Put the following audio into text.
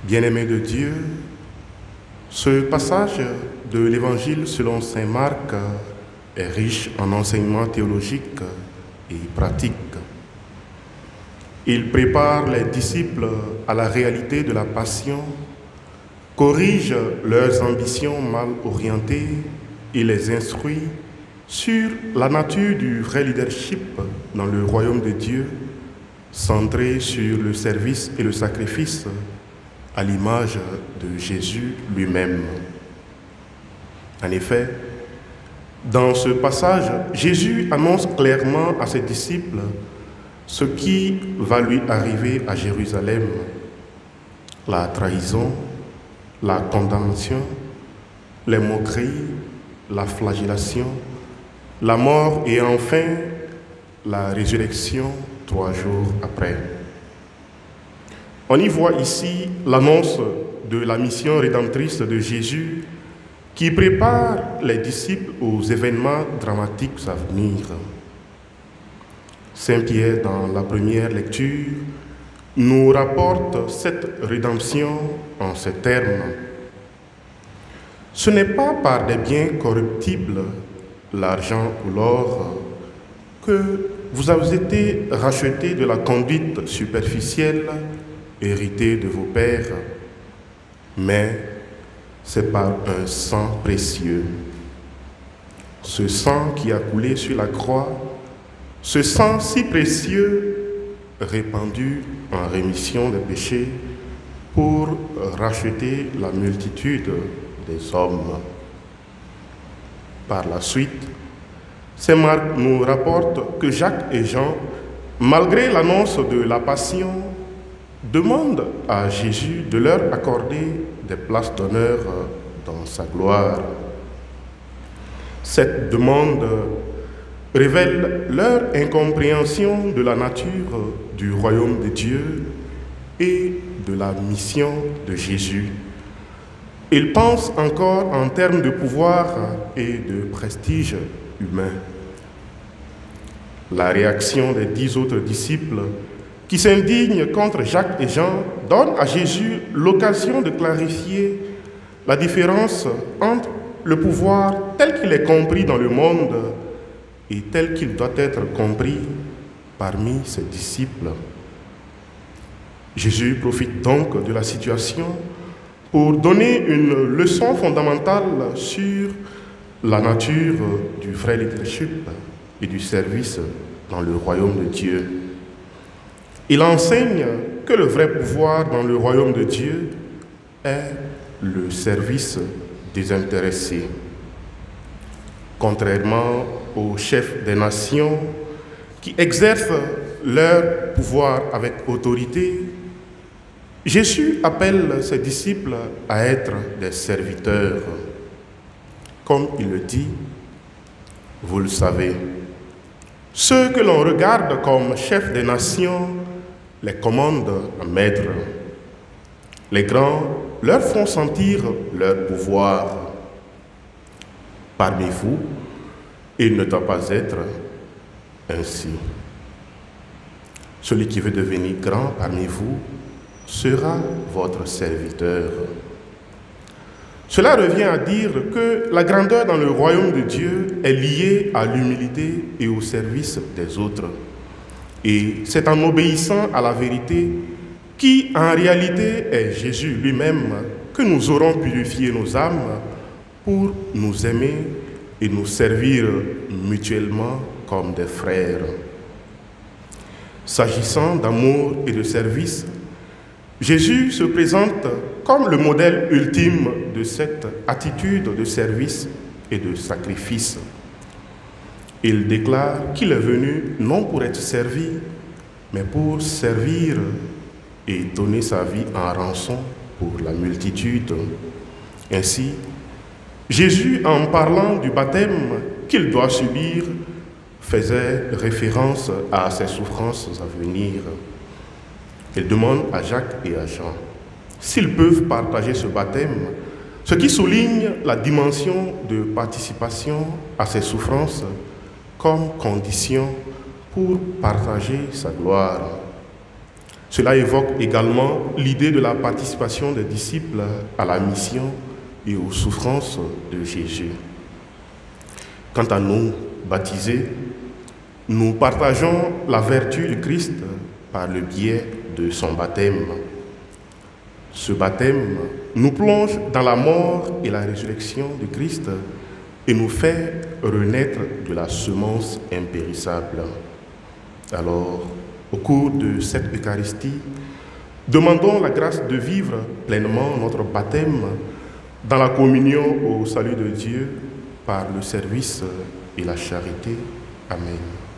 Bien-aimés de Dieu, ce passage de l'Évangile selon saint Marc est riche en enseignements théologiques et pratiques. Il prépare les disciples à la réalité de la passion, corrige leurs ambitions mal orientées et les instruit sur la nature du vrai leadership dans le royaume de Dieu, centré sur le service et le sacrifice à l'image de Jésus lui-même. En effet, dans ce passage, Jésus annonce clairement à ses disciples ce qui va lui arriver à Jérusalem: la trahison, la condamnation, les moqueries, la flagellation, la mort et enfin la résurrection 3 jours après. On y voit ici l'annonce de la mission rédemptrice de Jésus qui prépare les disciples aux événements dramatiques à venir. Saint Pierre, dans la première lecture, nous rapporte cette rédemption en ces termes. Ce n'est pas par des biens corruptibles, l'argent ou l'or, que vous avez été rachetés de la conduite superficielle héritée de vos pères, mais c'est par un sang précieux. Ce sang qui a coulé sur la croix, ce sang si précieux répandu en rémission des péchés pour racheter la multitude des hommes. Par la suite, saint Marc nous rapporte que Jacques et Jean, malgré l'annonce de la passion, demandent à Jésus de leur accorder des places d'honneur dans sa gloire. Cette demande révèle leur incompréhension de la nature du royaume de Dieu et de la mission de Jésus. Ils pensent encore en termes de pouvoir et de prestige humain. La réaction des 10 autres disciples qui s'indignent contre Jacques et Jean donne à Jésus l'occasion de clarifier la différence entre le pouvoir tel qu'il est compris dans le monde et tel qu'il doit être compris parmi ses disciples. Jésus profite donc de la situation pour donner une leçon fondamentale sur la nature du vrai leadership et du service dans le royaume de Dieu. Il enseigne que le vrai pouvoir dans le royaume de Dieu est le service désintéressé. Contrairement aux chefs des nations qui exercent leur pouvoir avec autorité, Jésus appelle ses disciples à être des serviteurs. Comme il le dit, vous le savez, ceux que l'on regarde comme chefs des nations les commandent à maître. Les grands leur font sentir leur pouvoir. Parmi vous, il ne doit pas être ainsi. Celui qui veut devenir grand parmi vous sera votre serviteur. Cela revient à dire que la grandeur dans le royaume de Dieu est liée à l'humilité et au service des autres. Et c'est en obéissant à la vérité, qui en réalité est Jésus lui-même, que nous aurons purifié nos âmes pour nous aimer et nous servir mutuellement comme des frères. S'agissant d'amour et de service, Jésus se présente comme le modèle ultime de cette attitude de service et de sacrifice. Il déclare qu'il est venu non pour être servi, mais pour servir et donner sa vie en rançon pour la multitude. Ainsi, Jésus, en parlant du baptême qu'il doit subir, faisait référence à ses souffrances à venir. Il demande à Jacques et à Jean s'ils peuvent partager ce baptême, ce qui souligne la dimension de participation à ses souffrances comme condition pour partager sa gloire. Cela évoque également l'idée de la participation des disciples à la mission et aux souffrances de Jésus. Quant à nous, baptisés, nous partageons la vertu du Christ par le biais de son baptême. Ce baptême nous plonge dans la mort et la résurrection de Christ et nous fait renaître de la semence impérissable. Alors, au cours de cette Eucharistie, demandons la grâce de vivre pleinement notre baptême dans la communion au salut de Dieu par le service et la charité. Amen.